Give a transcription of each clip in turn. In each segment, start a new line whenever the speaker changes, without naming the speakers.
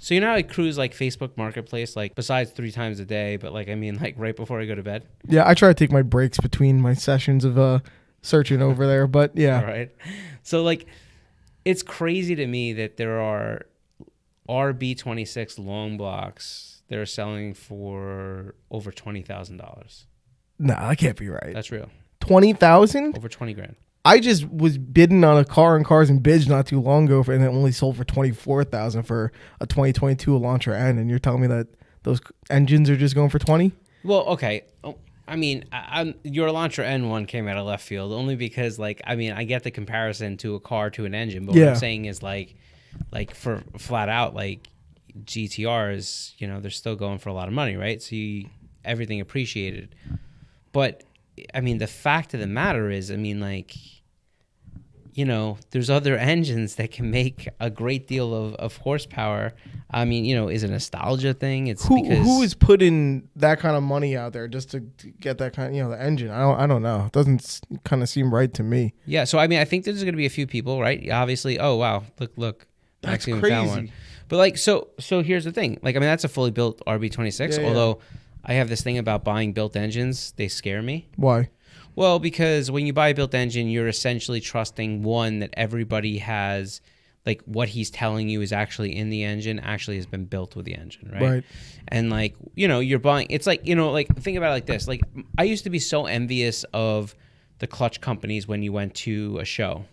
So you know how I cruise like Facebook Marketplace, like besides 3 times a day, but like, I mean, like right before I go to bed?
Yeah, I try to take my breaks between my sessions of searching over there, but yeah.
All right. So like, it's crazy to me that there are RB26 long blocks that are selling for over $20,000.
Nah, that can't be right.
That's real.
20,000?
Over 20 grand.
I just was bidding on a car on Cars and Bids not too long ago, and it only sold for 24,000 for a 2022 Elantra N, and you're telling me that those engines are just going for 20?
Well, okay. I mean, your Elantra N1 came out of left field only because, like, I mean, I get the comparison to a car to an engine, but what I'm saying is, like for flat out, like, GTRs, you know, they're still going for a lot of money, right? So everything appreciated. But, I mean, the fact of the matter is, I mean, like, you know, there's other engines that can make a great deal of horsepower. I mean, you know, is it a nostalgia thing? It's
who is putting that kind of money out there just to get that kind of, you know, the engine? I don't know. It doesn't kind of seem right to me.
Yeah, so I mean, I think there's going to be a few people, right? Obviously, oh wow, look,
that's
crazy.
Found
one. But like, so here's the thing. Like, I mean, that's a fully built RB26.
Yeah,
although I have this thing about buying built engines; they scare me.
Why?
Well, because when you buy a built engine, you're essentially trusting, one, that everybody has, like, what he's telling you is actually in the engine actually has been built with the engine, right? And, like, you know, you're buying, it's like, you know, like, think about it like this. Like, I used to be so envious of the clutch companies when you went to a show,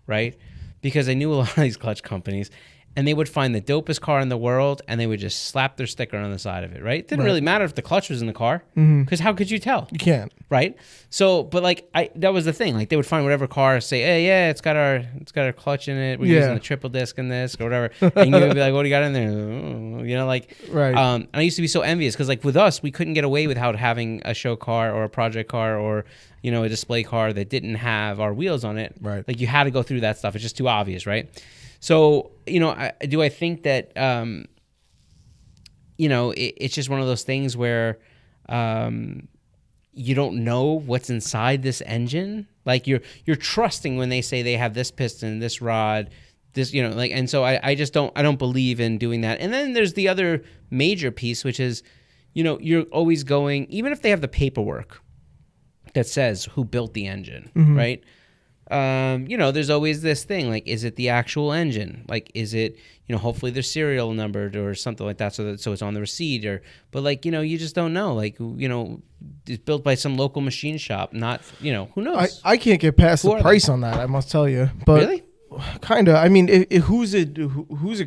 right? Because I knew a lot of these clutch companies, and they would find the dopest car in the world, and they would just slap their sticker on the side of it, right? It didn't really matter if the clutch was in the car, because how could you tell?
You can't.
Right? So, but like, that was the thing. Like, they would find whatever car, say, hey, yeah, it's got our clutch in it. We're using the triple disc in this or whatever. And you would be like, what do you got in there? You know, like,
right.
And I used to be so envious because, like, with us, we couldn't get away without having a show car or a project car or, you know, a display car that didn't have our wheels on it.
Right.
Like, you had to go through that stuff. It's just too obvious, right? So, you know, I think that, you know, it's just one of those things where you don't know what's inside this engine. Like, you're trusting when they say they have this piston, this rod, this, you know, like, and so I don't believe in doing that. And then there's the other major piece, which is, you know, you're always going, even if they have the paperwork that says who built the engine, right? You know, there's always this thing, like, is it the actual engine? Like, is it, you know, hopefully they're serial numbered or something like that, so it's on the receipt, but like, you know, you just don't know. Like, you know, it's built by some local machine shop, not, you know, who knows?
I can't get past the price on that, I must tell you. But
really?
Kind of. I mean, who's it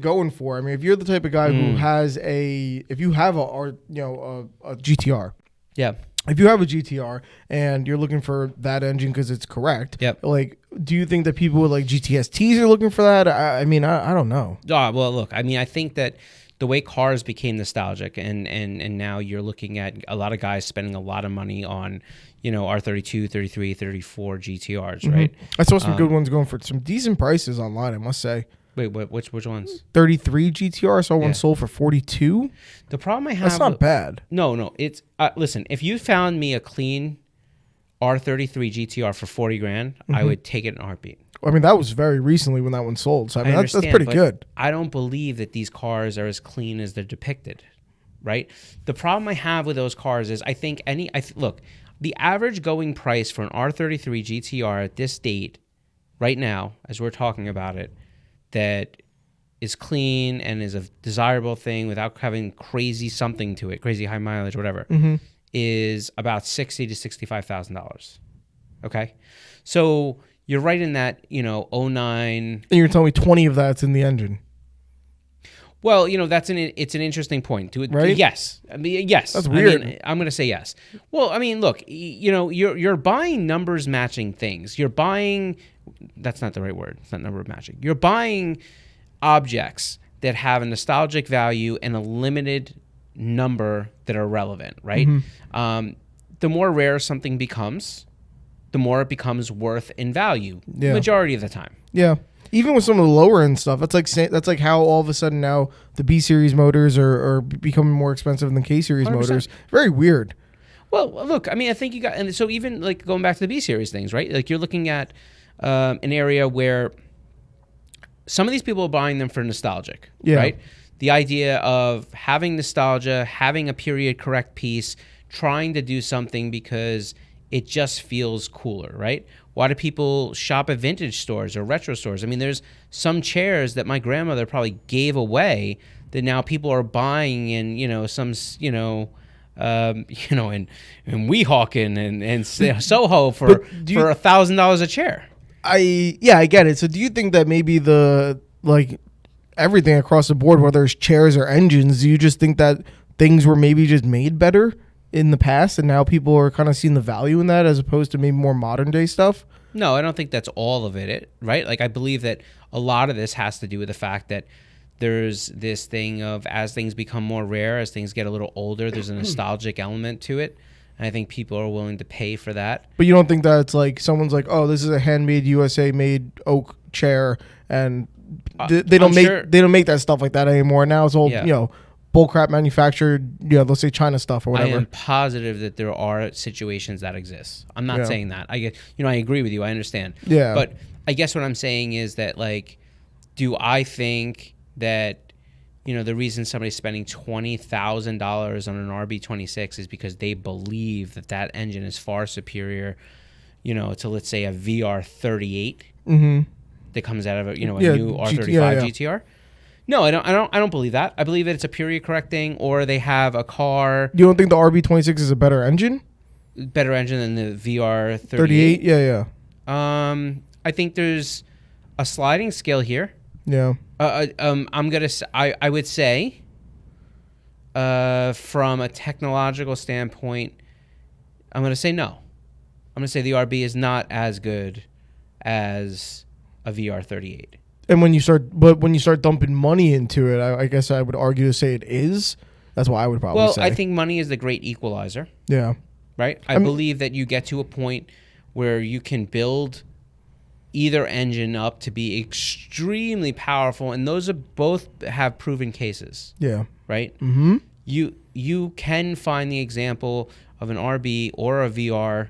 going for? I mean, if you're the type of guy who has if you have a GTR.
Yeah.
If you have a GTR and you're looking for that engine because it's correct, like, do you think that people with like GTSTs are looking for that? I mean, I don't know.
Well, look, I mean, I think that the way cars became nostalgic and now you're looking at a lot of guys spending a lot of money on, you know, R32, 33, 34 GTRs, right?
I saw some good ones going for some decent prices online, I must say.
Wait, which ones?
33 GTR. I saw one sold for 42.
The problem I have...
That's not bad.
No. It's... listen, if you found me a clean R33 GTR for 40 grand, I would take it in a heartbeat.
I mean, that was very recently when that one sold. So, I mean, that's pretty good.
I don't believe that these cars are as clean as they're depicted, right? The problem I have with those cars is look, the average going price for an R33 GTR at this date, right now, as we're talking about it, that is clean and is a desirable thing without having crazy something to it, crazy high mileage, whatever, is about $60,000 to $65,000. Okay, so you're right in that, you know, 09.
And you're telling me 20 of that's in the engine.
Well, you know, it's an interesting point.
Right?
Yes. I mean, yes.
That's weird.
I mean, I'm going to say yes. Well, I mean, look, you know, you're buying numbers matching things. You're buying, that's not the right word. It's not number matching. You're buying objects that have a nostalgic value and a limited number that are relevant, right? The more rare something becomes, the more it becomes worth in value.
Yeah.
Majority of the time.
Yeah. Even with some of the lower end stuff, that's like how all of a sudden now the B series motors are becoming more expensive than K series
100%.
motors. Very weird.
Well, look, I mean, I think you got, and so even like going back to the B series things, right? Like, you're looking at an area where some of these people are buying them for nostalgic, right? the idea of having nostalgia, having a period correct piece, trying to do something because it just feels cooler, right? Why do people shop at vintage stores or retro stores? I mean, there's some chairs that my grandmother probably gave away that now people are buying in, some, in Weehawken and Soho for $1,000 a chair.
I get it. So do you think that maybe everything across the board, whether it's chairs or engines, do you just think that things were maybe just made better in the past and now people are kind of seeing the value in that as opposed to maybe more modern day stuff?
No, I don't think that's all of it, right? Like, I believe that a lot of this has to do with the fact that there's this thing of, as things become more rare, as things get a little older, there's a nostalgic element to it. And I think people are willing to pay for that.
But you don't think that it's like someone's like, oh, this is a handmade USA made oak chair, and they don't make that stuff like that anymore. Now it's all bullcrap manufactured, let's say China stuff or whatever.
I am positive that there are situations that exist. I'm not saying that. I agree with you. I understand.
Yeah.
But I guess what I'm saying is that, like, do I think that the reason somebody's spending $20,000 on an RB26 is because they believe that engine is far superior, to, let's say, a VR38 that comes out of a new R35 GTR? No, I don't believe that. I believe that it's a period correct thing, or they have a car.
You don't think the RB26 is a better engine?
Better engine than the VR38?
38? Yeah.
I think there's a sliding scale here.
Yeah.
I would say, from a technological standpoint, I'm gonna say no. I'm gonna say the RB is not as good as a VR38.
And when you start dumping money into it, I guess I would argue to say it is. That's what I would probably say.
Well, I think money is the great equalizer.
Yeah.
Right? I believe that you get to a point where you can build either engine up to be extremely powerful, and those are both have proven cases.
Yeah.
Right?
Mm-hmm.
You can find the example of an RB or a VR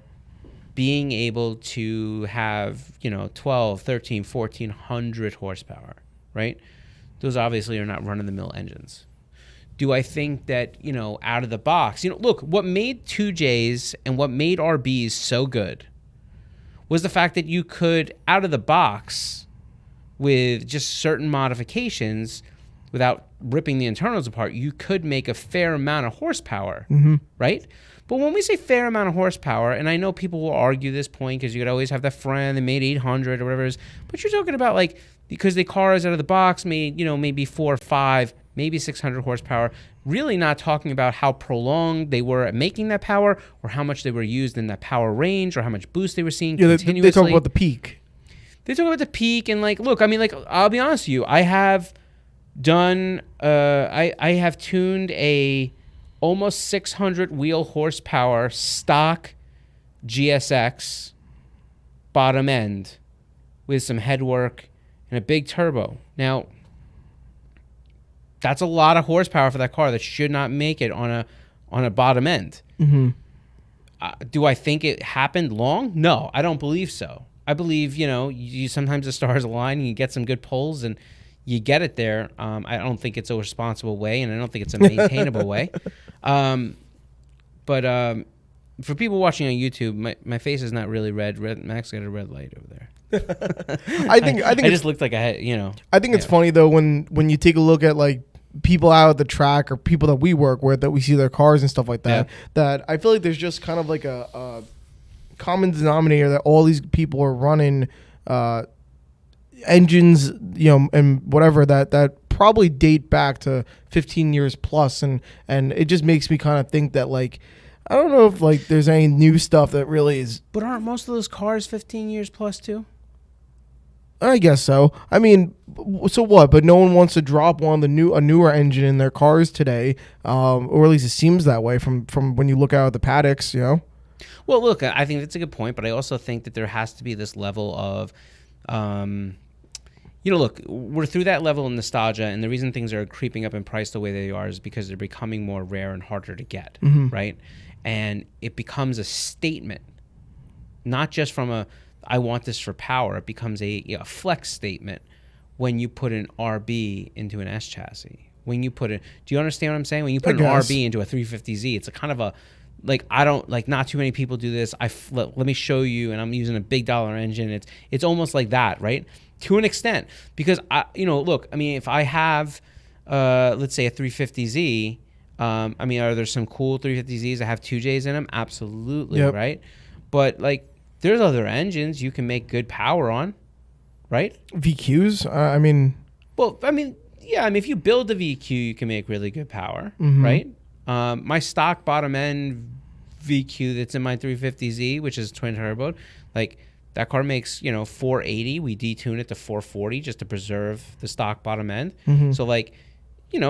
being able to have 12, 13, 1400 horsepower, right? Those obviously are not run-of-the-mill engines. Do I think that out of the box, look, what made 2Js and what made RBs so good was the fact that you could, out of the box, with just certain modifications, without ripping the internals apart, you could make a fair amount of horsepower, right? But when we say fair amount of horsepower, and I know people will argue this point because you could always have that friend that made 800 or whatever it is, but you're talking about, like, because the cars out of the box made, maybe 4 or 5, maybe 600 horsepower, really not talking about how prolonged they were at making that power or how much they were used in that power range or how much boost they were seeing continuously.
They talk about the peak.
They talk about the peak, and, like, look, I mean, like, I'll be honest with you, I have done, I have tuned a almost 600 wheel horsepower stock GSX bottom end with some headwork and a big turbo. Now, that's a lot of horsepower for that car that should not make it on a bottom end.
Mm-hmm.
Do I think it happened long? No, I don't believe so. I believe, you sometimes the stars align and you get some good pulls and you get it there. I don't think it's a responsible way, and I don't think it's a maintainable way. But for people watching on YouTube, my face is not really red. Max got a red light over there.
I think
I just looked like I had,
I think it's funny though when you take a look at, like, people out at the track or people that we work with that we see their cars and stuff like that. Yeah. That I feel like there's just kind of like a common denominator that all these people are running engines, and whatever that probably date back to 15 years plus, and it just makes me kind of think that, like, I don't know if, like, there's any new stuff that really is.
But aren't most of those cars 15 years plus too?
I guess so. I mean, so what? But no one wants to drop a newer engine in their cars today, or at least it seems that way from when you look out at the paddocks,
Well, look, I think that's a good point, but I also think that there has to be this level of, look, we're through that level of nostalgia, and the reason things are creeping up in price the way they are is because they're becoming more rare and harder to get, right? And it becomes a statement, not just from I want this for power. It becomes a flex statement when you put an RB into an S chassis, when you put it. Do you understand what I'm saying? When you put an RB into a 350Z, it's a kind of a like I don't like not too many people do this. Let me show you, and I'm using a big dollar engine. It's almost like that, right? To an extent, because look, I mean, if I have let's say a 350Z, I mean, are there some cool 350Zs that have 2Js in them? Absolutely, right? But like, there's other engines you can make good power on, right?
VQs, I mean,
well, I mean, yeah, I mean, if you build a VQ, you can make really good power, right? My stock bottom end VQ that's in my 350Z, which is twin turbo, like that car makes 480. We detune it to 440 just to preserve the stock bottom end. So like,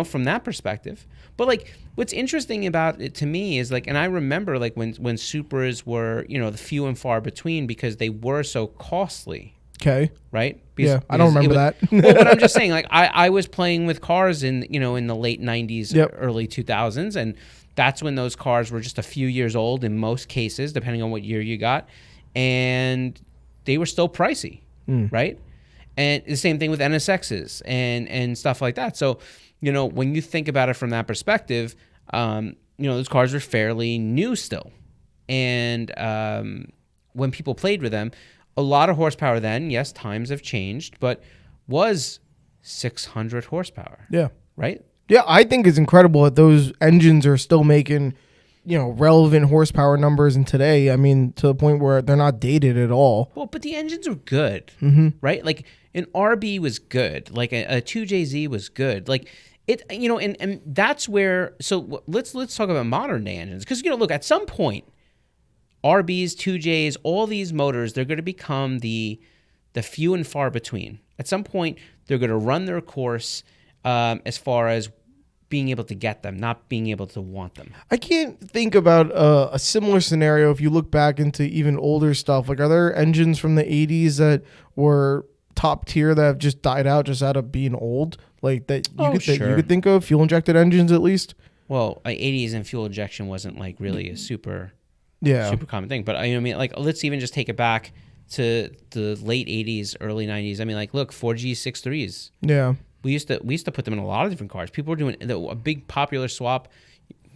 from that perspective. But like, what's interesting about it to me is like, and I remember like when Supras were the few and far between because they were so costly.
Okay.
Right?
Because I don't remember that.
Well, but I'm just saying, like, I was playing with cars in the late 90s, early 2000s, and that's when those cars were just a few years old in most cases, depending on what year you got, and they were still pricey, right? And the same thing with NSXs and stuff like that. So, when you think about it from that perspective, those cars were fairly new still, and when people played with them, a lot of horsepower then. Yes, times have changed, but was 600 horsepower.
Yeah.
Right?
Yeah, I think it's incredible that those engines are still making, relevant horsepower numbers in today. I mean, to the point where they're not dated at all.
Well, but the engines are good, right? Like an RB was good. Like a 2JZ was good. Like it, and that's where. So let's talk about modern day engines because look, at some point, RBs, 2Js, all these motors, they're going to become the few and far between. At some point, they're going to run their course as far as being able to get them, not being able to want them.
I can't think about a similar scenario if you look back into even older stuff. Like, are there engines from the 80s that were top tier that have just died out just out of being old? Like, that you could think of? Fuel-injected engines, at least?
Well, 80s and fuel injection wasn't, like, really a super common thing. But I mean, like, let's even just take it back to the late 80s, early 90s. I mean, like, look, 4G63s.
Yeah.
We used to put them in a lot of different cars. People were doing a big popular swap.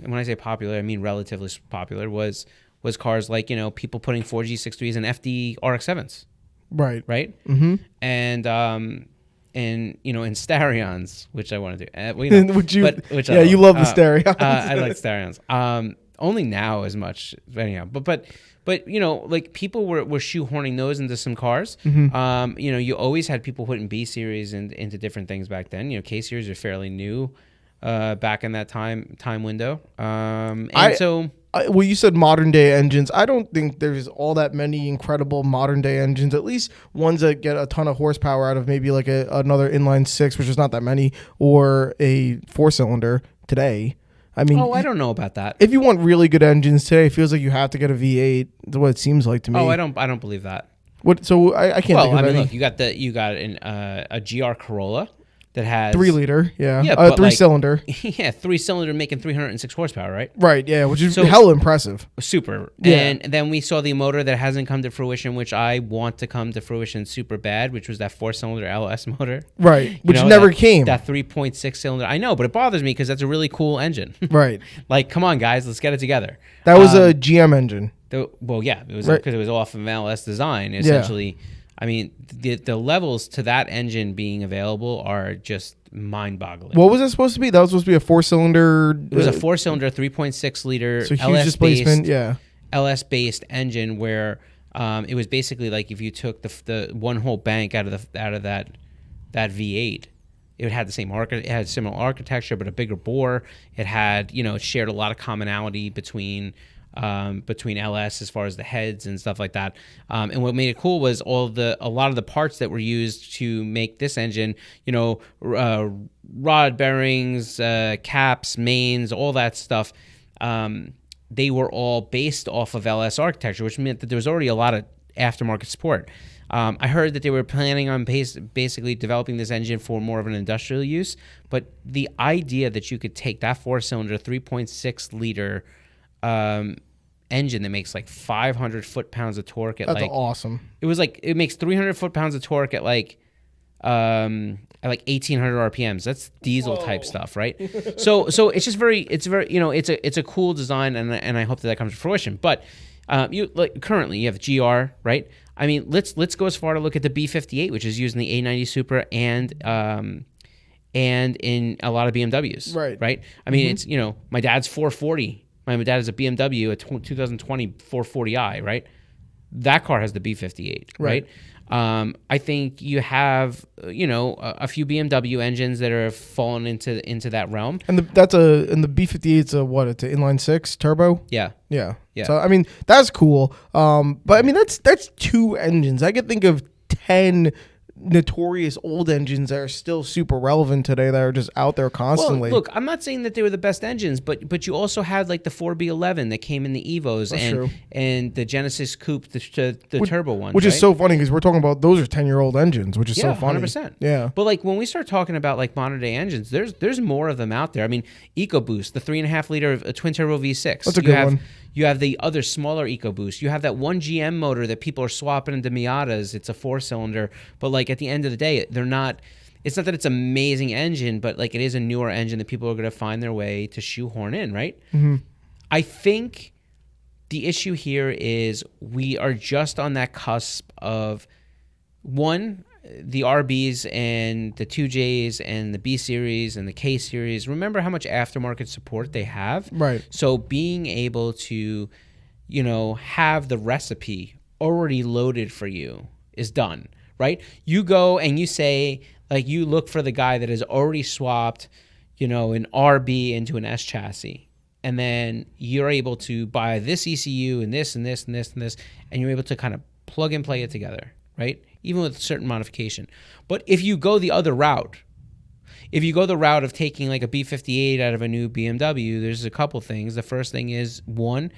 And when I say popular, I mean relatively popular, was cars like, people putting 4G63s and FD RX-7s.
Right.
Right? Mm-hmm. And in Starions, which I want to do.
You love the Starions.
I like Starions. Only now as much, anyhow. But like people were shoehorning those into some cars. You always had people putting B series into different things back then. K series are fairly new back in that time window.
Well, you said modern day engines. I don't think there's all that many incredible modern day engines, at least ones that get a ton of horsepower out of maybe like another inline six, which is not that many, or a 4-cylinder today. I mean,
I don't know about that.
If you want really good engines today, it feels like you have to get a V8. That's what it seems like to me.
I don't believe that.
What? So I can't. Think of any.
Look, you got a GR Corolla that has
3 liter, yeah,
3-cylinder, 3-cylinder making 306 horsepower, right?
Right, yeah, which is hell impressive.
Super, yeah. And then we saw the motor that hasn't come to fruition, which I want to come to fruition super bad, which was that 4-cylinder LS motor,
right? Which never came.
That 3.6 cylinder, I know, but it bothers me because that's a really cool engine,
right?
Like, come on, guys, let's get it together.
That was a GM engine.
It was because it was off of an LS design, essentially. Yeah. I mean, the levels to that engine being available are just mind-boggling.
What was it supposed to be? That was supposed to be a 4-cylinder.
It was a 4-cylinder, 3.6 liter,
so huge displacement,
LS-based engine where it was basically like if you took the one whole bank out of that V8, it had the same it had similar architecture but a bigger bore. It had it shared a lot of commonality between LS as far as the heads and stuff like that. And what made it cool was a lot of the parts that were used to make this engine, rod bearings, caps, mains, all that stuff. They were all based off of LS architecture, which meant that there was already a lot of aftermarket support. I heard that they were planning on basically developing this engine for more of an industrial use, but the idea that you could take that 4-cylinder, 3.6 liter engine that makes like 500 foot-pounds of torque at
That's awesome.
It was like it makes 300 foot-pounds of torque at like at like 1,800 RPMs. That's diesel type stuff, right? So it's just very, it's a cool design, and I hope that comes to fruition. But currently you have GR, right? I mean, let's go as far to look at the B58, which is used in the A90 Supra and in a lot of BMWs, right? I mean, it's my dad's 440. My dad has a BMW, a 2020 440i, right? That car has the B58, right? I think you have, a few BMW engines that are fallen into that realm.
And the B58 it's it's an inline 6 turbo.
Yeah.
So I mean that's cool. But I mean that's 2 engines. I could think of 10 notorious old engines that are still super relevant today that are just out there constantly.
Well, look, I'm not saying that they were the best engines, but you also had like the 4B11 that came in the Evos and the Genesis Coupe, the turbo one,
which is so funny because we're talking about those are 10-year-old engines, which is so funny.
100%.
Yeah,
but like when we start talking about like modern day engines, there's more of them out there. I mean, EcoBoost, the 3.5 liter twin turbo V6.
That's a good one.
You have the other smaller EcoBoost. You have that one GM motor that people are swapping into Miatas. It's a 4-cylinder, but like at the end of the day, they're not. It's not that it's an amazing engine, but like it is a newer engine that people are going to find their way to shoehorn in, right?
Mm-hmm.
I think the issue here is we are just on that cusp of one, the RBs and the 2Js and the B series and the K series. Remember how much aftermarket support they have?
Right.
So being able to, have the recipe already loaded for you is done, right? You go and you say, like, you look for the guy that has already swapped, an RB into an S chassis. And then you're able to buy this ECU and this and this and this and this, and you're able to kind of plug and play it together, right? Even with certain modification. But if you go the other route, if you go the route of taking like a B58 out of a new BMW, there's a couple things. The first thing is, one,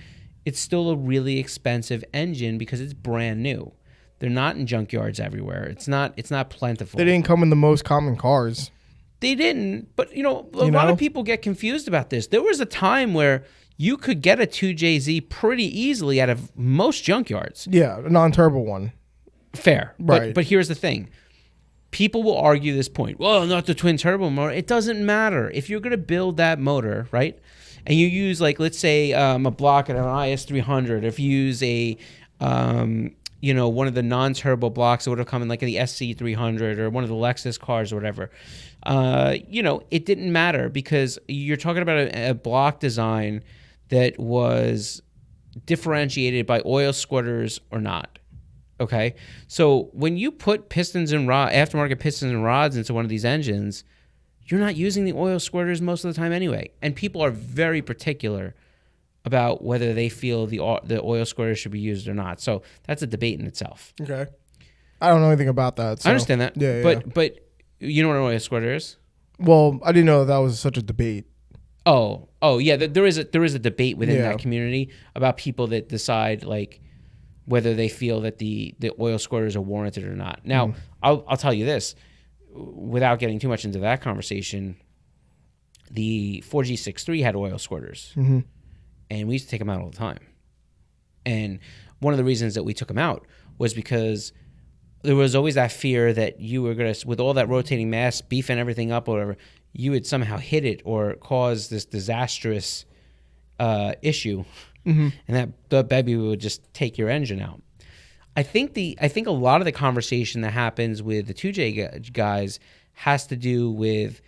it's still a really expensive engine because it's brand new. They're not in junkyards everywhere. It's not plentiful.
They didn't come in the most common cars.
They didn't, but a lot of people get confused about this. There was a time where you could get a 2JZ pretty easily out of most junkyards.
Yeah, a non-turbo one.
Fair.
Right.
But here's the thing. People will argue this point. Well, not the twin turbo motor. It doesn't matter. If you're going to build that motor, right, and you use, like, let's say a block at an IS300, if you use a, one of the non-turbo blocks that would have come in like the SC300 or one of the Lexus cars or whatever, it didn't matter because you're talking about a block design that was differentiated by oil squitters or not. Okay, so when you put aftermarket pistons and rods into one of these engines, you're not using the oil squirters most of the time anyway. And people are very particular about whether they feel the oil squirters should be used or not. So that's a debate in itself.
Okay, I don't know anything about that. So.
I understand that.
Yeah.
But you know what an oil squirter is?
Well, I didn't know that was such a debate.
Oh yeah. There is a debate within that community about people that decide like whether they feel that the oil squirters are warranted or not. Now, I'll tell you this, without getting too much into that conversation, the 4G63 had oil squirters, and we used to take them out all the time. And one of the reasons that we took them out was because there was always that fear that you were going to, with all that rotating mass, beefing everything up or whatever, you would somehow hit it or cause this disastrous issue. And that the baby would just take your engine out. I think a lot of the conversation that happens with the 2J guys has to do with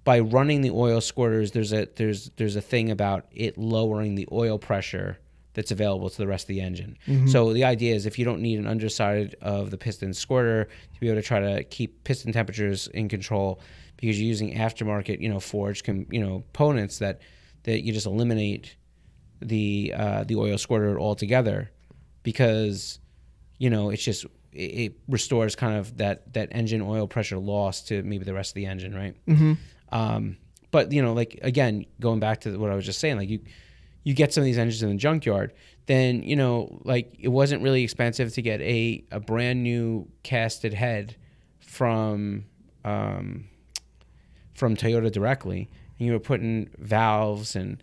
by running the oil squirters. There's a thing about it lowering the oil pressure that's available to the rest of the engine. So the idea is if you don't need an underside of the piston squirter to be able to try to keep piston temperatures in control because you're using aftermarket forged components that you just eliminate the oil squirter altogether because it's just it restores kind of that engine oil pressure loss to maybe the rest of the engine, right? But like again, going back to what I was just saying, like you get some of these engines in the junkyard, then like it wasn't really expensive to get a brand new casted head from Toyota directly, and you were putting valves and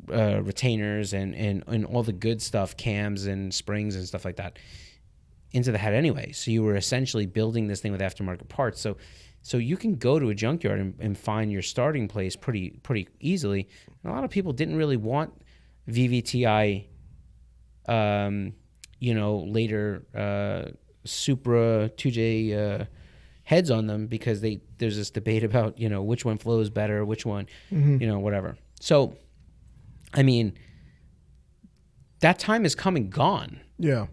retainers and all the good stuff, cams and springs and stuff like that. into the head anyway. So you were essentially building this thing with aftermarket parts. So you can go to a junkyard and find your starting place pretty easily. And a lot of people didn't really want VVTi, later Supra 2J heads on them, because there's this debate about, which one flows better, which one, whatever. So, I mean, that time is come and gone.
Yeah.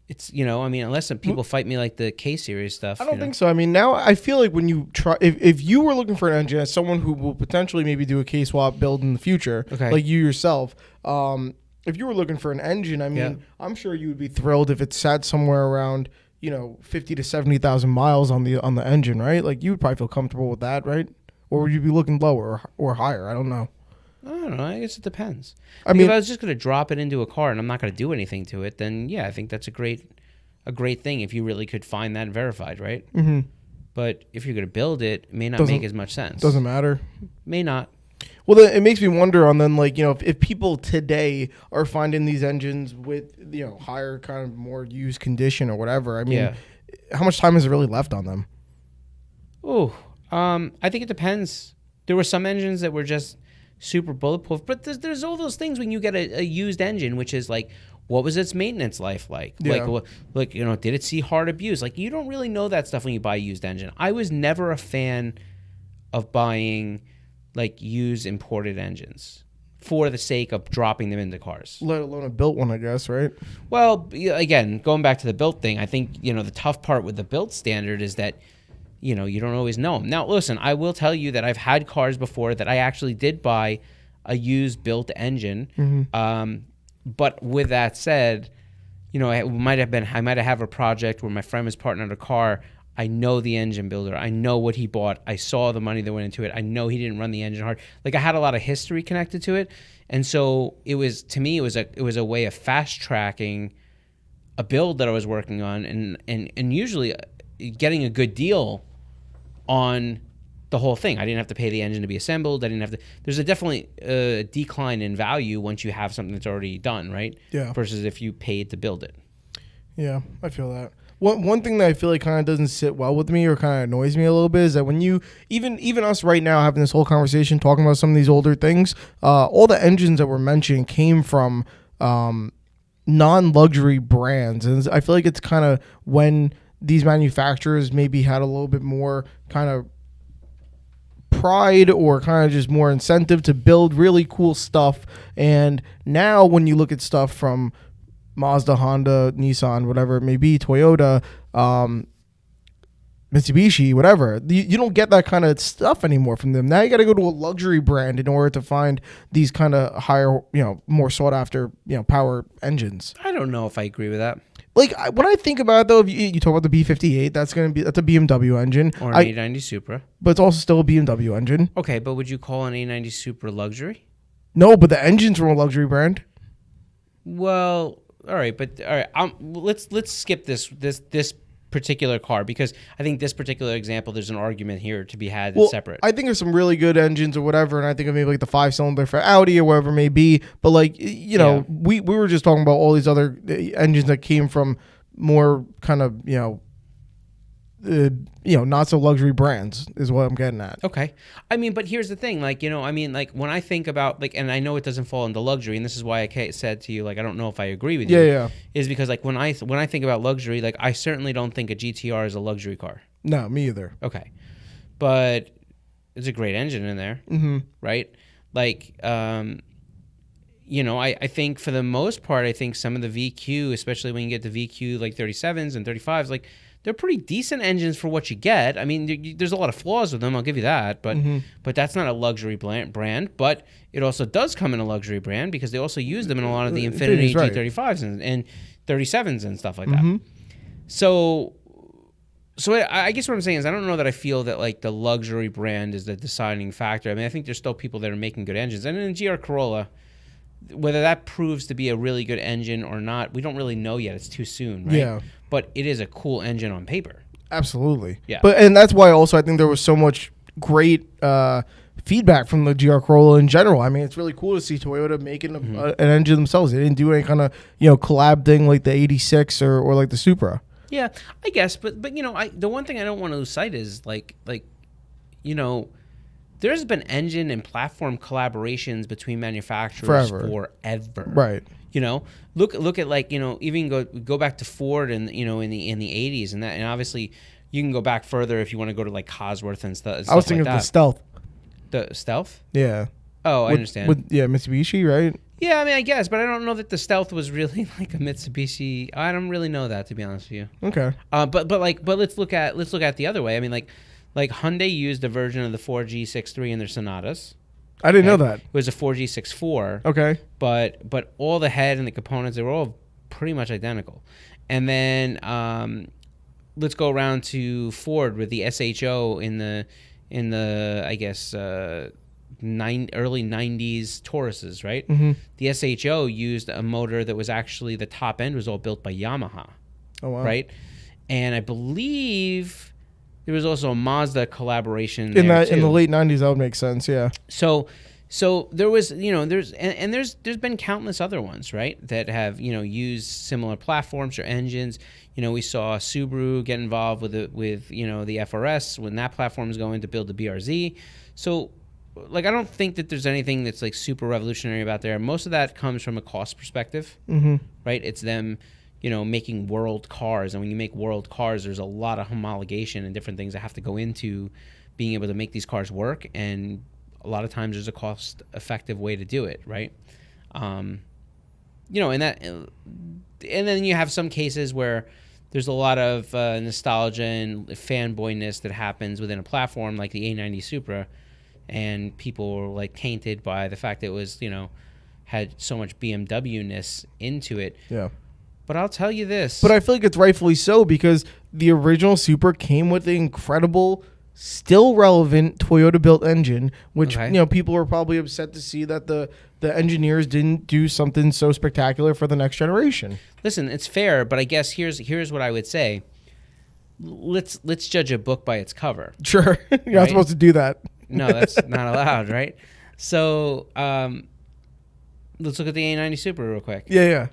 It's, unless some people fight me like the K-Series stuff.
I don't think so. I mean, now I feel like when you try, if you were looking for an engine as someone who will potentially maybe do a K-swap build in the future, like you yourself, if you were looking for an engine, I mean, I'm sure you would be thrilled if it sat somewhere around, 50 to 70,000 miles on the engine, right? Like, you would probably feel comfortable with that, right? Or would you be looking lower or higher? I don't know.
I don't know. I guess it depends. I mean, if I was just going to drop it into a car and I'm not going to do anything to it, then yeah, I think that's a great thing if you really could find that verified, right? Mm-hmm. But if you're going to build it, it may not make as much sense.
Doesn't matter.
May not.
Well, then it makes me wonder on then, like, if people today are finding these engines with, higher kind of more used condition or whatever, I mean, how much time is there really left on them?
Oh, I think it depends. There were some engines that were just super bulletproof, but there's all those things when you get a used engine, which is like, what was its maintenance life like? Yeah. Like, did it see hard abuse? Like, you don't really know that stuff when you buy a used engine. I was never a fan of buying like used imported engines for the sake of dropping them into cars.
Let alone a built one, I guess, right?
Well, again, going back to the built thing, I think, the tough part with the built standard is that, you don't always know them. Now, listen, I will tell you that I've had cars before that I actually did buy a used built engine. Mm-hmm. But with that said, I might have a project where my friend was partnering a car. I know the engine builder. I know what he bought. I saw the money that went into it. I know he didn't run the engine hard. Like, I had a lot of history connected to it. And so it was a way of fast tracking a build that I was working on and usually getting a good deal on the whole thing. I didn't have to pay the engine to be assembled. There's definitely a decline in value once you have something that's already done, right?
Yeah.
Versus if you paid to build it.
Yeah, I feel that. One thing that I feel like kind of doesn't sit well with me or kind of annoys me a little bit is that when you, even us right now having this whole conversation talking about some of these older things, all the engines that were mentioned came from non-luxury brands. And I feel like it's kind of when these manufacturers maybe had a little bit more kind of pride or kind of just more incentive to build really cool stuff. And now when you look at stuff from Mazda, Honda, Nissan, whatever it may be, Toyota, Mitsubishi, whatever, you don't get that kind of stuff anymore from them. Now you got to go to a luxury brand in order to find these kind of higher, more sought after, power engines.
I don't know if I agree with that.
Like, when I think about it, though, if you talk about the B58, that's a BMW engine.
Or an A90 Supra.
But it's also still a BMW engine.
Okay, but would you call an A90 Supra luxury?
No, but the engine's from a luxury brand.
Well, all right. Let's skip this particular car, because I think this particular example, there's an argument here to be had that's separate.
I think there's some really good engines or whatever, and I think of maybe like the 5-cylinder for Audi or whatever it may be. But like, we were just talking about all these other engines that came from more kind of, not so luxury brands is what I'm getting at.
Okay. I mean, but here's the thing, like, when I think about, like, and I know it doesn't fall into luxury, and this is why I said to you, like, I don't know if I agree with you.
Yeah.
Is because, like, when I think about luxury, like, I certainly don't think a GTR is a luxury car.
No, me either.
Okay. But there's a great engine in there, right? Like, I think for the most part, I think some of the VQ, especially when you get the VQ, like 37s and 35s, like, they're pretty decent engines for what you get. I mean, there's a lot of flaws with them, I'll give you that, but that's not a luxury brand. But it also does come in a luxury brand because they also use them in a lot of the Infiniti G35s and 37s and stuff like that. So I guess what I'm saying is I don't know that I feel that like the luxury brand is the deciding factor. I mean, I think there's still people that are making good engines. And in GR Corolla, whether that proves to be a really good engine or not, we don't really know yet. It's too soon, right?
Yeah.
But it is a cool engine on paper.
Absolutely.
Yeah.
And that's why also I think there was so much great feedback from the GR Corolla in general. I mean, it's really cool to see Toyota making an engine themselves. They didn't do any kind of collab thing like the 86 or like the Supra.
Yeah, I guess, but the one thing I don't want to lose sight is like there's been engine and platform collaborations between manufacturers forever.
Right.
Look at like even go back to Ford and in the 80s and obviously you can go back further if you want to go to like Cosworth and stuff.
I was thinking of the Stealth.
The Stealth?
Yeah.
Oh, I understand.
Mitsubishi, right?
Yeah, I mean, I guess, but I don't know that the Stealth was really like a Mitsubishi. I don't really know that, to be honest with you.
Okay.
But let's look at the other way. I mean, like Hyundai used a version of the 4G63 in their Sonatas.
I didn't know that.
It was a 4G64.
Okay.
But all the head and the components, they were all pretty much identical. And then let's go around to Ford with the SHO in the I guess early 90s Tauruses, right?
Mm-hmm.
The SHO used a motor that was actually the top end was all built by Yamaha.
Oh wow.
Right? And I believe there was also a Mazda collaboration
in
there too.
In the late 90s. That would make sense. Yeah.
So there was there's been countless other ones, right, that have used similar platforms or engines. We saw Subaru get involved with the FRS when that platform is going to build the BRZ. So like I don't think that there's anything that's like super revolutionary about there. Most of that comes from a cost perspective, right? It's them making world cars, and when you make world cars, there's a lot of homologation and different things that have to go into being able to make these cars work, and a lot of times there's a cost-effective way to do it, right? And then you have some cases where there's a lot of nostalgia and fanboyness that happens within a platform like the A90 Supra, and people were like tainted by the fact that it was had so much BMW-ness into it.
Yeah.
But I'll tell you this.
But I feel like it's rightfully so, because the original Supra came with the incredible, still relevant Toyota-built engine, which people were probably upset to see that the engineers didn't do something so spectacular for the next generation.
Listen, it's fair, but I guess here's what I would say. Let's judge a book by its cover.
Sure. You're not supposed to do that.
No, that's not allowed, right? So let's look at the A90 Supra real quick.
Yeah.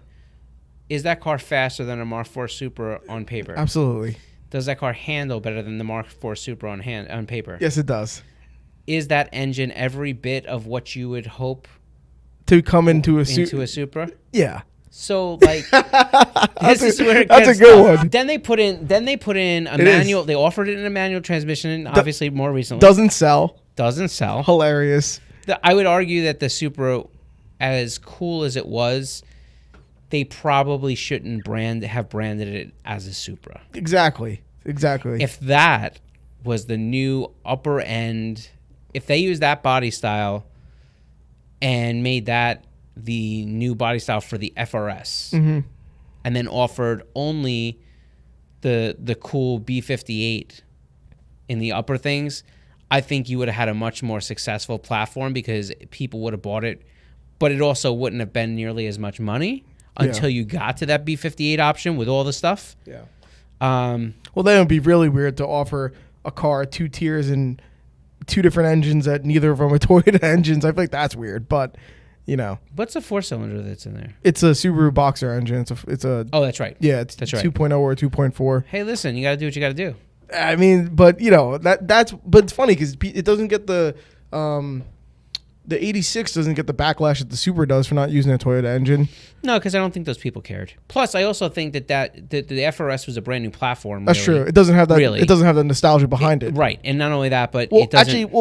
Is that car faster than a Mark IV Supra on paper?
Absolutely.
Does that car handle better than the Mark IV Supra on paper?
Yes, it does.
Is that engine every bit of what you would hope
to come into a
Supra?
Yeah.
So like this is where it
gets. That's a good one.
Then they put in a manual. They offered it in a manual transmission, obviously more recently.
Doesn't sell.
Hilarious. I would argue that the Supra, as cool as it was, they probably shouldn't have branded it as a Supra.
Exactly.
If that was the new upper end, if they used that body style and made that the new body style for the FRS, and then offered only the cool B58 in the upper things, I think you would have had a much more successful platform, because people would have bought it, but it also wouldn't have been nearly as much money until you got to that B58 option with all the stuff.
Yeah. Well, then it would be really weird to offer a car 2 tiers and 2 different engines that neither of them are Toyota engines. I feel like that's weird, but
What's the 4-cylinder that's in there?
It's a Subaru Boxer engine. It's a.
Oh, that's right.
Yeah, that's 2.0 or 2.4.
Hey, listen, you got to do what you got to do.
I mean, but but it's funny because it doesn't get the 86 doesn't get the backlash that the Supra does for not using a Toyota engine.
No, because I don't think those people cared. Plus, I also think that the FRS was a brand new platform.
That's true. It doesn't have that. Really. It doesn't have the nostalgia behind it.
Right, and not only that, but
it doesn't.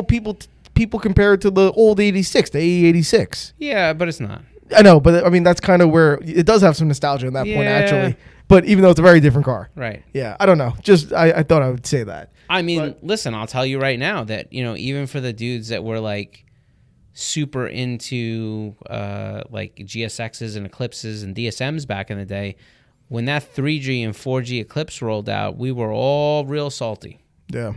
People compare it to the old 86, the AE86.
Yeah, but it's not.
I know, but I mean that's kind of where it does have some nostalgia in that point, actually. But even though it's a very different car.
Right.
Yeah, I don't know. Just I thought I would say that.
I mean, listen, I'll tell you right now that even for the dudes that were like super into like GSXs and Eclipses and DSMs back in the day, when that 3G and 4G Eclipse rolled out, we were all real salty.
Yeah.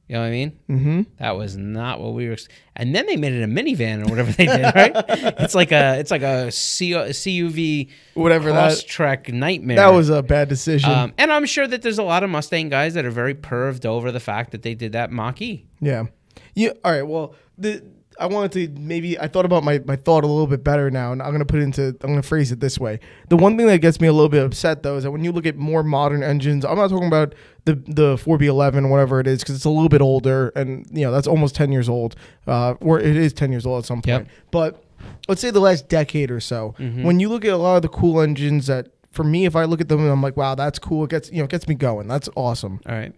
You know what I mean?
Mm-hmm.
That was not what we were. And then they made it a minivan or whatever they did, right? It's like a CUV
whatever
cross-trek nightmare.
That was a bad decision.
And I'm sure that there's a lot of Mustang guys that are very perved over the fact that they did that Mach-E.
Yeah. All right. Well, I wanted to maybe I thought about my thought a little bit better now, and I'm gonna phrase it this way. The one thing that gets me a little bit upset though is that when you look at more modern engines, I'm not talking about the 4B11 whatever it is, because it's a little bit older, and that's almost 10 years old, or it is 10 years old at some point.
Yep.
But let's say the last decade or so, when you look at a lot of the cool engines that, for me, if I look at them and I'm like, wow, that's cool, it gets me going. That's awesome.
All right.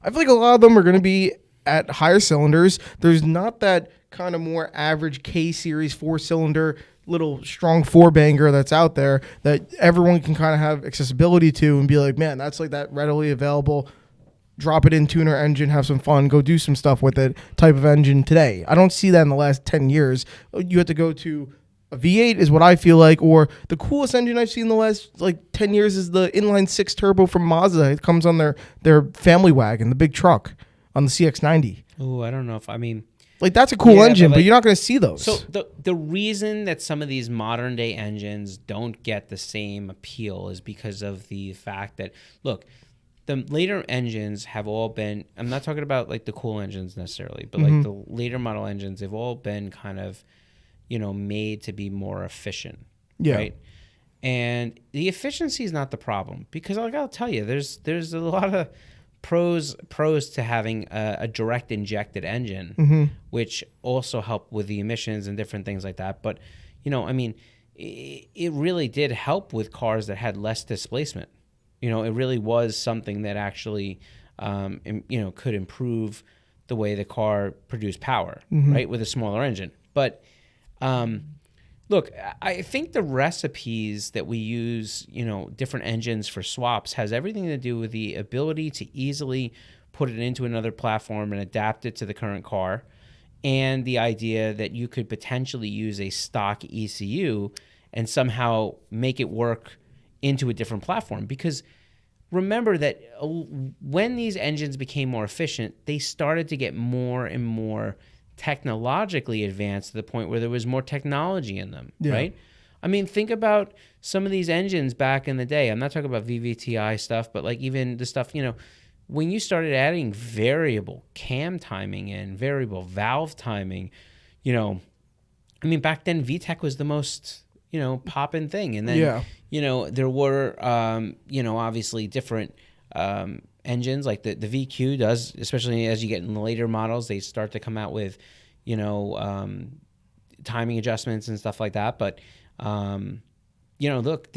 I feel like a lot of them are going to be at higher cylinders. There's not that kind of more average K series 4-cylinder little strong 4-banger that's out there that everyone can kind of have accessibility to and be like, man, that's like that readily available, drop it in tuner engine, have some fun, go do some stuff with it type of engine today. I don't see that in the last 10 years. You have to go to a V8 is what I feel like, or the coolest engine I've seen in the last like 10 years is the inline 6 turbo from Mazda. It comes on their family wagon, the big truck on the CX-90.
Oh, I don't know if,
like, that's a cool engine,
but
you're not going to see those.
So the reason that some of these modern day engines don't get the same appeal is because of the fact that, look, the later engines have all been, I'm not talking about like the cool engines necessarily, but like the later model engines, they've all been kind of, made to be more efficient.
Yeah.
Right. And the efficiency is not the problem, because like I'll tell you, there's a lot of pros to having a direct injected engine, which also help with the emissions and different things like that. But it really did help with cars that had less displacement. It really was something that actually could improve the way the car produced power, right, with a smaller engine. But look, I think the recipes that we use, different engines for swaps, has everything to do with the ability to easily put it into another platform and adapt it to the current car, and the idea that you could potentially use a stock ECU and somehow make it work into a different platform. Because remember that when these engines became more efficient, they started to get more and more technologically advanced to the point where there was more technology in them, right? Think about some of these engines back in the day. I'm not talking about VVTi stuff, but like even the stuff, when you started adding variable cam timing and variable valve timing, back then VTEC was the most, poppin' thing. And then, there were, obviously different engines, like the VQ does, especially as you get in the later models, they start to come out with, timing adjustments and stuff like that. But, look,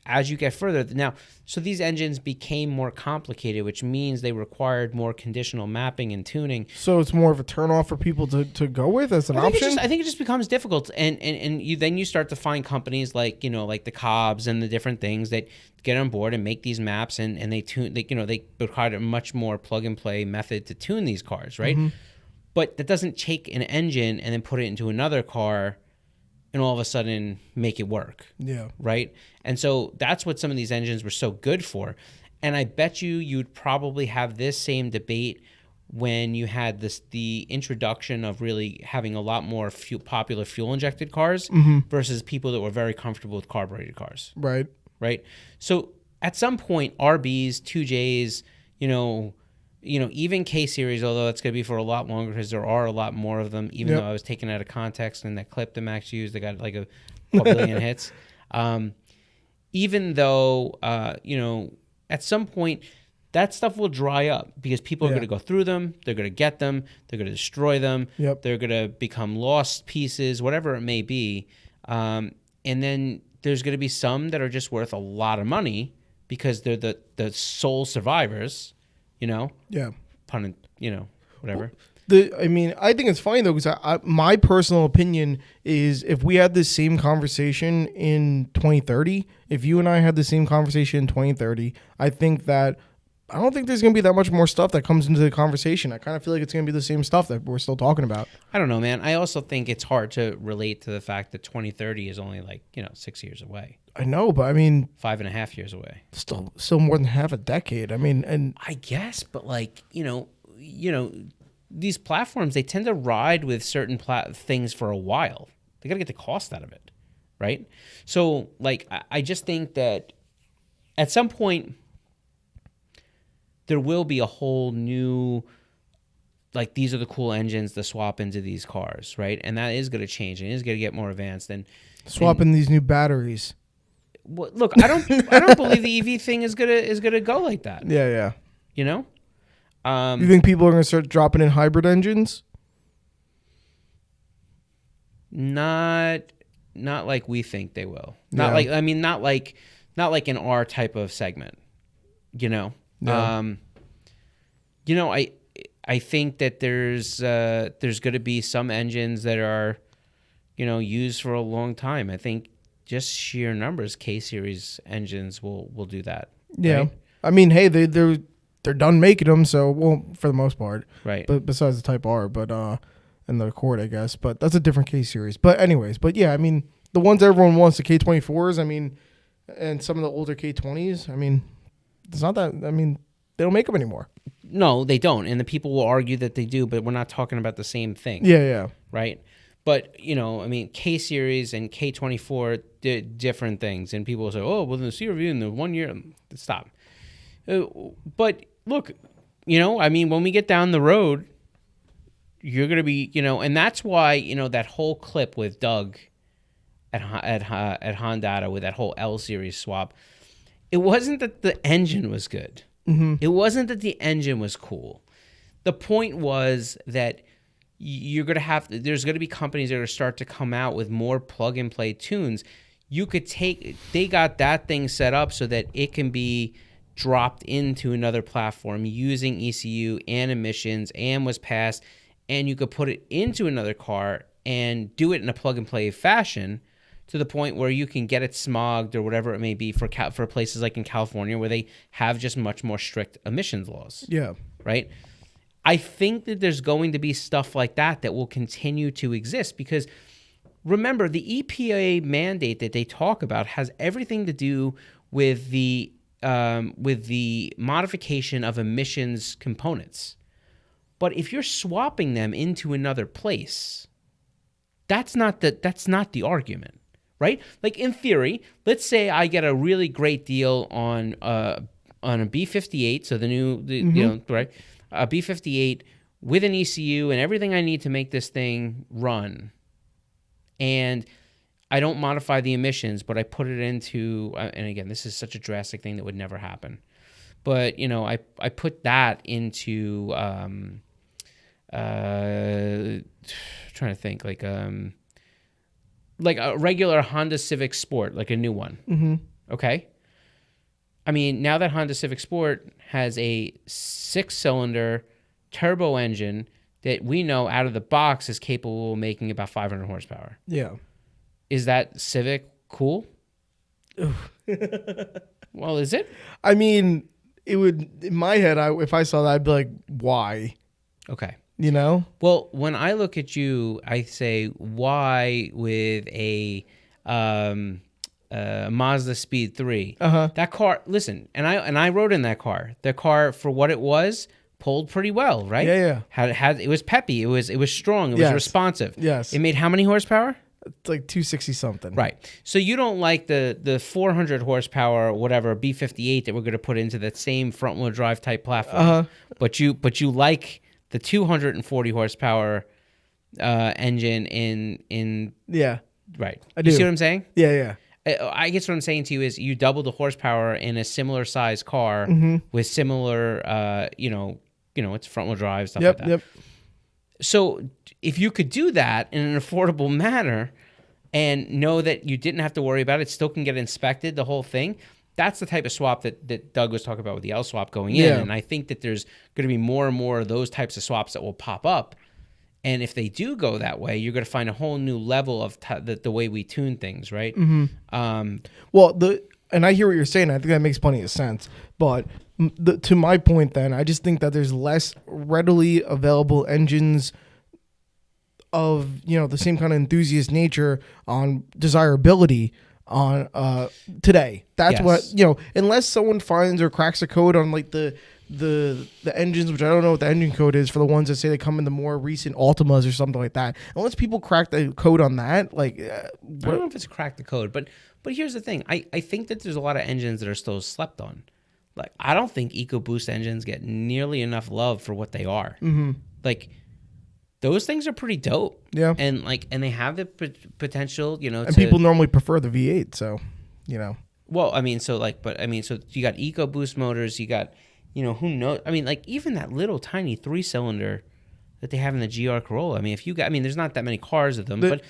as you get further now, so these engines became more complicated, which means they required more conditional mapping and tuning.
So it's more of a turnoff for people to go with as an option?
I think it just becomes difficult. And you start to find companies like, like the Cobbs and the different things that get on board and make these maps, and they tune, they require a much more plug and play method to tune these cars, right? But that doesn't take an engine and then put it into another car and all of a sudden make it work.
Yeah.
Right? And so that's what some of these engines were so good for. And I bet you'd probably have this same debate when you had the introduction of really having a lot more popular fuel injected cars versus people that were very comfortable with carbureted cars.
Right.
Right. So at some point, RBs, 2Js, even K series, although it's going to be for a lot longer because there are a lot more of them, even though I was taken out of context and that clip that Max used, they got like a billion hits. Even though, at some point that stuff will dry up because people are going to go through them. They're going to get them. They're going to destroy them.
Yep.
They're going to become lost pieces, whatever it may be. And then there's going to be some that are just worth a lot of money because they're the sole survivors,
Yeah.
Whatever.
I think it's funny though, because my personal opinion is if we had this same conversation in 2030, if you and I had the same conversation in 2030, I don't think there's going to be that much more stuff that comes into the conversation. I kind of feel like it's going to be the same stuff that we're still talking about.
I don't know, man. I also think it's hard to relate to the fact that 2030 is only 6 years away.
I know, but
5.5 years away.
Still more than half a decade. And
I guess, but these platforms, they tend to ride with certain things for a while. They got to get the cost out of it, right? So, I just think that at some point there will be a whole new like these are the cool engines to swap into these cars, right? And that is going to change and it is going to get more advanced. And
swapping these new batteries.
Well, look, I don't believe the EV thing is gonna go like that.
Yeah.
You know.
You think people are gonna start dropping in hybrid engines?
Not like we think they will.
Yeah.
Not like in our type of segment. You know.
Yeah.
I think that there's going to be some engines that are, used for a long time. I think just sheer numbers, K series engines will do that.
Yeah.
Right?
I mean, hey, they're done making them, so for the most part.
Right.
But besides the Type R, and the Accord, I guess. But that's a different K series. But anyways, yeah, I mean, the ones everyone wants, the K24s, I mean, and some of the older K20s, I mean, it's not that, I mean, they don't make them anymore.
No, they don't. And the people will argue that they do, but we're not talking about the same thing.
Yeah.
Right? But, K series and K24 did different things. And people will say, oh, well, the CRV in the 1 year, stop. But look, when we get down the road, you're going to be, and that's why, that whole clip with Doug at Honda with that whole L series swap, it wasn't that the engine was good.
Mm-hmm.
It wasn't that the engine was cool. The point was that there's going to be companies that are going to start to come out with more plug and play tunes. They got that thing set up so that it can be dropped into another platform using ECU and emissions and was passed, and you could put it into another car and do it in a plug and play fashion to the point where you can get it smogged or whatever it may be for places like in California where they have just much more strict emissions laws.
Yeah.
Right? I think that there's going to be stuff like that will continue to exist because remember, the EPA mandate that they talk about has everything to do with the modification of emissions components. But if you're swapping them into another place, that's not the argument, right? Like in theory, let's say I get a really great deal on a B58, so right, a B58 with an ECU and everything I need to make this thing run, and I don't modify the emissions, but I put it into, and again, this is such a drastic thing that would never happen. But, I put that into, trying to think, like a regular Honda Civic Sport, like a new one.
Mm-hmm.
Okay? I mean, now that Honda Civic Sport has a 6-cylinder turbo engine that we know out of the box is capable of making about 500 horsepower.
Yeah.
Is that Civic cool? Well, is it?
I mean, it would, in my head, if I saw that, I'd be like, why?
Okay.
Well,
when I look at you, I say, why with a Mazda Speed 3?
Uh-huh.
That car, listen, and I rode in that car. The car, for what it was, pulled pretty well, right?
Yeah.
Had it was peppy. It was strong. It was responsive.
Yes.
It made how many horsepower?
It's like 260 something.
Right. So you don't like the 400 horsepower, whatever, B58 that we're going to put into that same front wheel drive type platform.
Uh-huh.
But you like the 240 horsepower engine in
Yeah.
right.
I do.
You see what I'm saying?
Yeah.
I guess what I'm saying to you is you double the horsepower in a similar size car with similar it's front wheel drive stuff like that.
Yep.
So if you could do that in an affordable manner and know that you didn't have to worry about it, still can get inspected, the whole thing, that's the type of swap that Doug was talking about with the L swap going in. And I think that there's going to be more and more of those types of swaps that will pop up. And if they do go that way, you're going to find a whole new level of the way we tune things, right?
Mm-hmm. And I hear what you're saying. I think that makes plenty of sense. But to my point then, I just think that there's less readily available engines of, the same kind of enthusiast nature on desirability on today. That's what, unless someone finds or cracks a code on like the engines, which I don't know what the engine code is for the ones that say they come in the more recent Altimas or something like that. Unless people crack the code on that, like
I don't know if it's cracked the code, but here's the thing. I think that there's a lot of engines that are still slept on. Like I don't think EcoBoost engines get nearly enough love for what they are.
Mm-hmm.
like those things are pretty dope.
Yeah.
And they have the potential,
And people normally prefer the V8, so,
Well, I mean, so you got EcoBoost motors, you got, who knows? I mean, like even that little tiny 3-cylinder that they have in the GR Corolla. I mean, there's not that many cars of them, but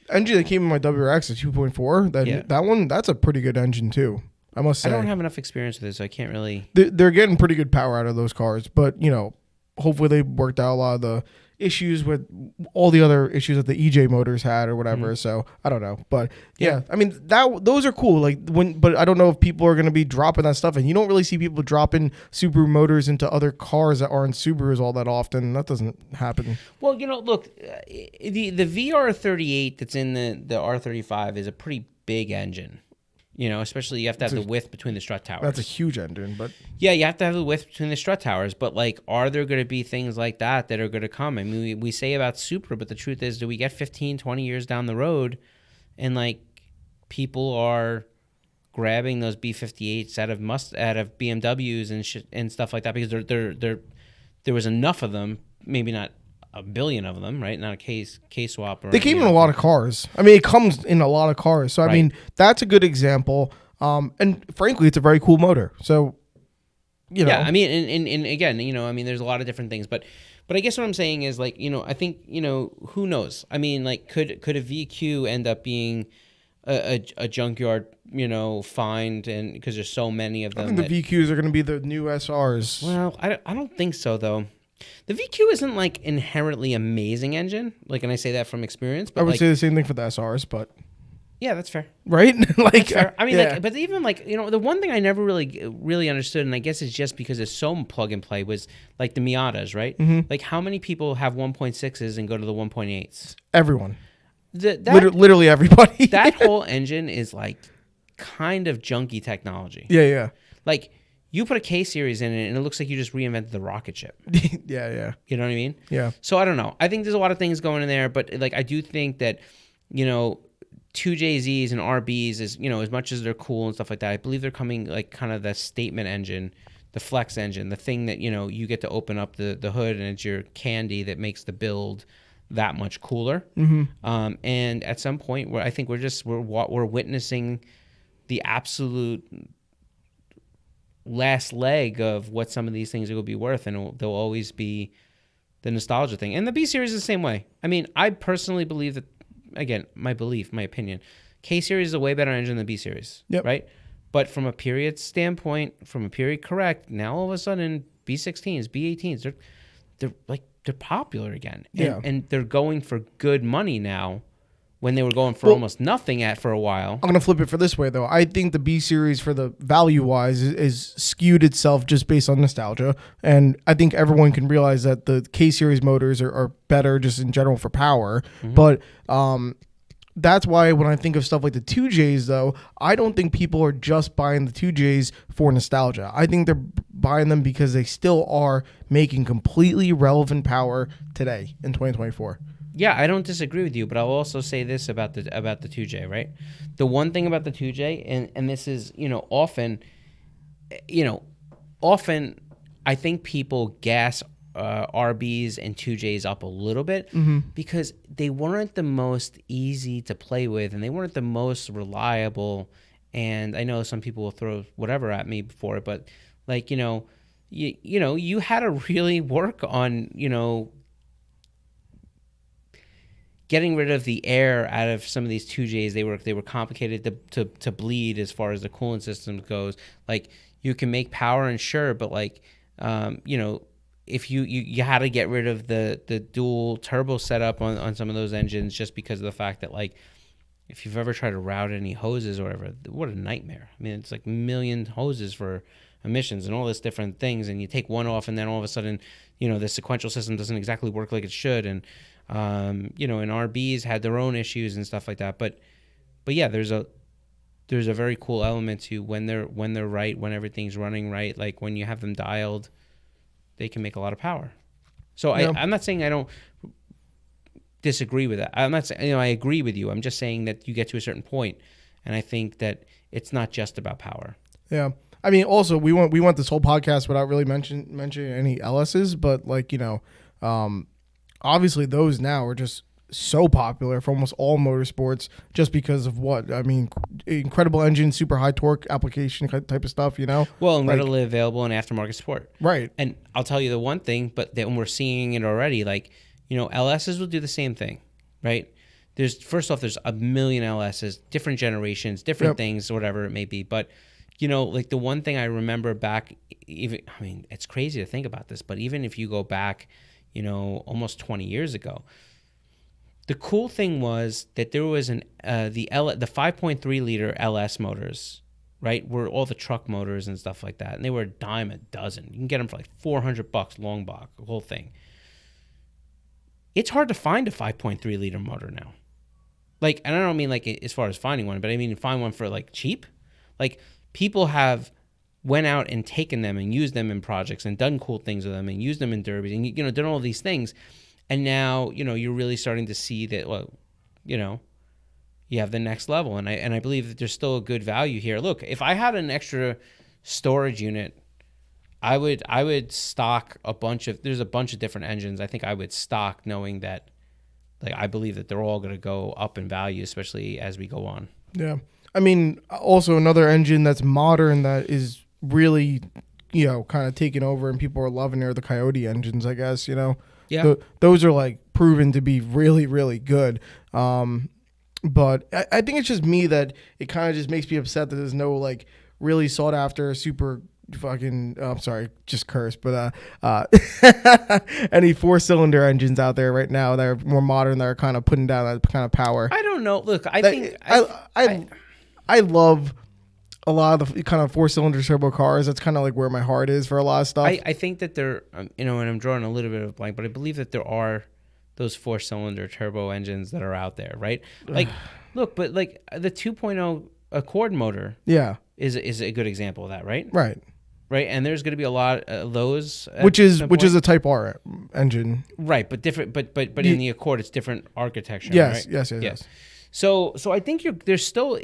engine that came in my WRX is 2.4. That one, that's a pretty good engine too, I must say.
I don't have enough experience with it, so I can't really.
They're getting pretty good power out of those cars, but hopefully they worked out a lot of the issues with all the other issues that the EJ motors had or whatever. Mm-hmm. So I don't know, but yeah, I mean those are cool. But I don't know if people are going to be dropping that stuff, and you don't really see people dropping Subaru motors into other cars that aren't Subarus all that often. That doesn't happen.
Well, look, the VR38 that's in the R35 is a pretty big engine. Especially you have to have the width between the strut towers.
That's a huge engine, but
yeah, you have to have the width between the strut towers. But are there going to be things like that are going to come? I mean, we say about Supra, but the truth is, do we get 15, 20 years down the road, and people are grabbing those B58s out of BMWs and stuff like that because there was enough of them, maybe not a billion of them, right? Not a K swap.
They came in a lot of cars. I mean, it comes in a lot of cars. So, I mean, that's a good example. And frankly, it's a very cool motor. So,
Yeah, I mean, and again, I mean, there's a lot of different things. But I guess what I'm saying is, I think, who knows? I mean, could a VQ end up being a junkyard, find, and because there's so many of them?
I think the VQs are going to be the new SRs.
Well, I don't think so, though. The VQ isn't inherently amazing engine, and I say that from experience. But
I would say the same thing for the SRs, but
yeah, that's fair,
right?
That's fair. I mean, but even the one thing I never really understood, and I guess it's just because it's so plug and play, was the Miatas, right? Mm-hmm. How many people have 1.6s and go to the 1.8s?
Everyone,
literally
everybody.
That whole engine is kind of junky technology.
Yeah.
You put a K series in it, and it looks like you just reinvented the rocket ship.
Yeah.
You know what I mean?
Yeah.
So I don't know. I think there's a lot of things going in there, but I do think that 2JZs and RBs is as much as they're cool and stuff like that. I believe they're coming kind of the statement engine, the flex engine, the thing that you get to open up the hood and it's your candy that makes the build that much cooler.
Mm-hmm.
And at some point, where I think we're witnessing the absolute last leg of what some of these things will be worth, and they'll always be the nostalgia thing. And the B series is the same way. I mean, I personally believe that, again, my opinion, K series is a way better engine than B series.
Yep.
Right? But from a period standpoint, from a period correct, now all of a sudden B16s, B18s, they're popular again. And they're going for good money now, when they were going for almost nothing for a while.
I'm going to flip it for this way, though. I think the B series, for the value-wise, is skewed itself just based on nostalgia. And I think everyone can realize that the K series motors are better just in general for power. Mm-hmm. But that's why when I think of stuff like the 2Js, though, I don't think people are just buying the 2Js for nostalgia. I think they're buying them because they still are making completely relevant power today in 2024.
Yeah, I don't disagree with you, but I'll also say this about the 2J, right? The one thing about the 2J, and this is, often I think people gas RBs and 2Js up a little bit because they weren't the most easy to play with, and they weren't the most reliable. And I know some people will throw whatever at me for it, but you had to really work on, getting rid of the air out of some of these 2Js. They were complicated to bleed as far as the coolant system goes. You can make power, and sure, but if you had to get rid of the dual turbo setup on some of those engines, just because of the fact that if you've ever tried to route any hoses or whatever, what a nightmare. I mean, it's a million hoses for emissions and all this different things, and you take one off, and then all of a sudden, the sequential system doesn't exactly work like it should, and and RBs had their own issues and stuff like that. But yeah, there's a very cool element to when they're right, when everything's running right. When you have them dialed, they can make a lot of power. So yeah. I'm not saying I don't disagree with that. I'm not saying I agree with you. I'm just saying that you get to a certain point, and I think that it's not just about power.
Yeah. I mean, also we went this whole podcast without really mentioning any LSs, but obviously those now are just so popular for almost all motorsports just because of what I mean, incredible engine, super high torque application type of stuff, you know.
Well, and readily available in aftermarket support.
Right.
And I'll tell you the one thing, but then we're seeing it already. Like, you know, LSs will do the same thing, right? First off, there's a million LSs, different generations, different things, whatever it may be. But, you know, like the one thing I remember back, even, I mean, it's crazy to think about this, but even if you go back, you know, almost 20 years ago, the cool thing was that there was the 5.3 liter LS motors, right? Were all the truck motors and stuff like that, and they were a dime a dozen. You can get them for like $400 long box, the whole thing. It's hard to find a 5.3 liter motor now. Like, and I don't mean like as far as finding one, but I mean find one for like cheap. Like people have went out and taken them and used them in projects and done cool things with them and used them in derbies and, you know, done all these things. And now, you know, you're really starting to see that, well, you know, you have the next level. And I believe that there's still a good value here. Look, if I had an extra storage unit, I would stock there's a bunch of different engines. I think I would stock knowing that, like, I believe that they're all going to go up in value, especially as we go on. Yeah.
I mean, also another engine that's modern that is really, you know, kind of taking over and people are loving are the Coyote engines, I guess, you know.
Yeah.
Those are like proven to be really, really good. But I think it's just me that it kind of just makes me upset that there's no like really sought after super fucking, I'm sorry, just curse, but any 4-cylinder engines out there right now that are more modern that are kind of putting down that kind of power.
I don't know. Look,
I love a lot of the kind of 4-cylinder turbo cars. That's kind of like where my heart is for a lot of stuff.
I think that there, you know, and I'm drawing a little bit of a blank, but I believe that there are those 4-cylinder turbo engines that are out there, right? Like, look, but like the 2.0 Accord motor, is a good example of that, right?
Right.
And there's going to be a lot of those,
which is a Type R engine,
right? But different, but in the Accord, it's different architecture.
Yes,
right?
yes.
So I think there still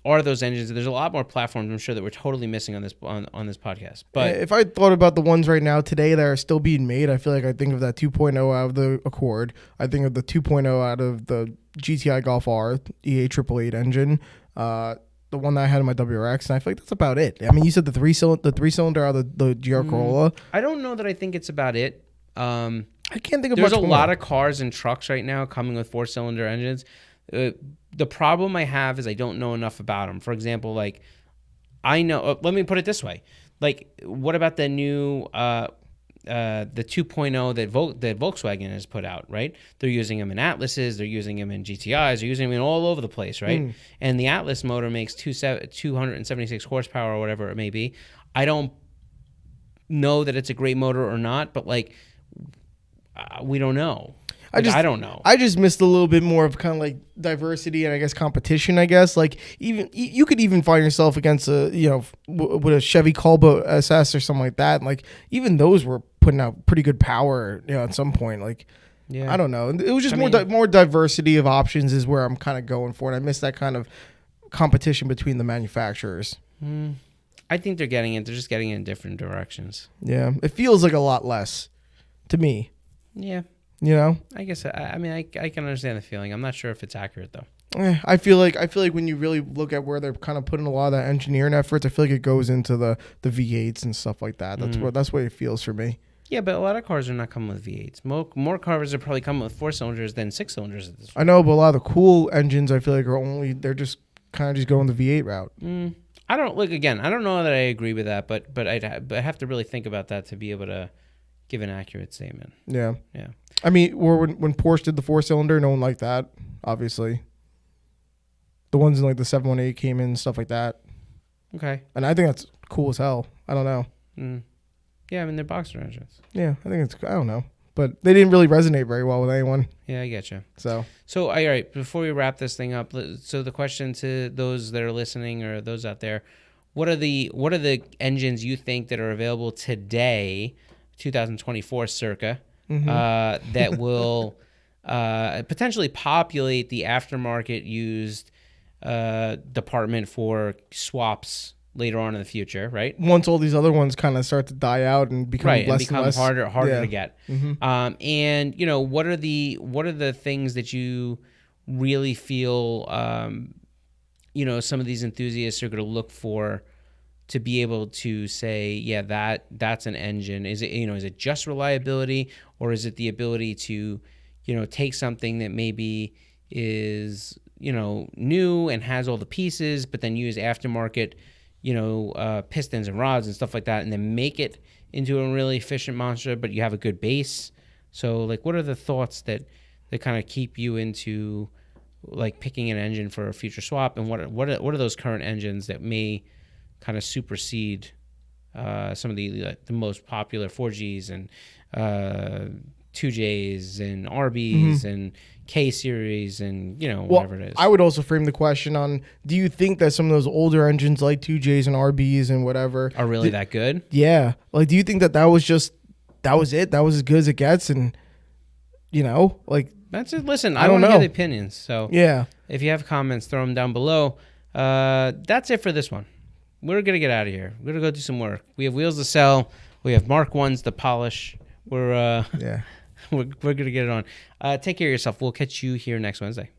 are those engines. There's a lot more platforms, I'm sure, that we're totally missing on this podcast. But
if I thought about the ones right now today that are still being made, I feel like I think of that 2.0 out of the Accord. I think of the 2.0 out of the GTI Golf R, EA 888 engine. The one that I had in my WRX, and I feel like that's about it. I mean, you said the three cylinder out of the GR Corolla.
I don't know that I think it's about it.
I can't think of
there's
much
a
more.
lot of cars and trucks right now coming with 4-cylinder engines. The problem I have is I don't know enough about them. For example, like I know. Let me put it this way: like, what about the new the 2.0 that Volkswagen has put out? Right, they're using them in Atlases, they're using them in GTIs, they're using them in all over the place, right? And the Atlas motor makes 276 horsepower or whatever it may be. I don't know that it's a great motor or not, but like we don't know. I don't know.
I just missed a little bit more of kind of like diversity and I guess competition. I guess like even you could even find yourself against with a Chevy Colba SS or something like that. And like even those were putting out pretty good power, at some point. Like I don't know. It was just more diversity of options is where I'm kind of going for, and I miss that kind of competition between the manufacturers.
I think they're getting it. They're just getting it in different directions.
Yeah, it feels like a lot less to me.
Yeah.
I
guess I can understand the feeling. I'm not sure if it's accurate though.
I feel like when you really look at where they're kind of putting a lot of that engineering efforts, I feel like it goes into the V8s and stuff like that. That's what it feels for me.
Yeah, but a lot of cars are not coming with V8s. More cars are probably coming with 4-cylinders than 6-cylinders at this point.
I know, but a lot of the cool engines I feel like they're just kind of just going the V8 route.
I don't know that I agree with that, but I have to really think about that to be able to give an accurate statement.
Yeah. I mean, or when Porsche did the 4-cylinder, no one liked that, obviously. The ones in like the 718 came in and stuff like that.
Okay.
And I think that's cool as hell. I don't know.
Yeah, I mean, they're boxer engines.
Yeah, I don't know. But they didn't really resonate very well with anyone.
Yeah, I get you.
So
all right, before we wrap this thing up, so the question to those that are listening or those out there, what are the engines you think that are available today, 2024 circa, that will potentially populate the aftermarket used department for swaps later on in the future, right?
Once all these other ones kind of start to die out and become
Right, and
less
become
and less,
harder
yeah.
to get.
Mm-hmm.
And what are the things that you really feel some of these enthusiasts are going to look for to be able to say, yeah, that's an engine? Is it is it just reliability, or is it the ability to take something that maybe is new and has all the pieces, but then use aftermarket pistons and rods and stuff like that, and then make it into a really efficient monster, but you have a good base? So like, what are the thoughts that kind of keep you into like picking an engine for a future swap, and what are those current engines that may kind of supersede some of the most popular 4Gs and 2Js and RBs and K series and whatever it is?
I would also frame the question on: do you think that some of those older engines like 2Js and RBs and whatever
are really that good?
Yeah, like, do you think that was it? That was as good as it gets, and like.
That's it. Listen, I don't want to hear the opinions. So
yeah,
if you have comments, throw them down below. That's it for this one. We're gonna get out of here. We're gonna go do some work. We have wheels to sell. We have Mark 1s to polish. We're gonna get it on. Take care of yourself. We'll catch you here next Wednesday.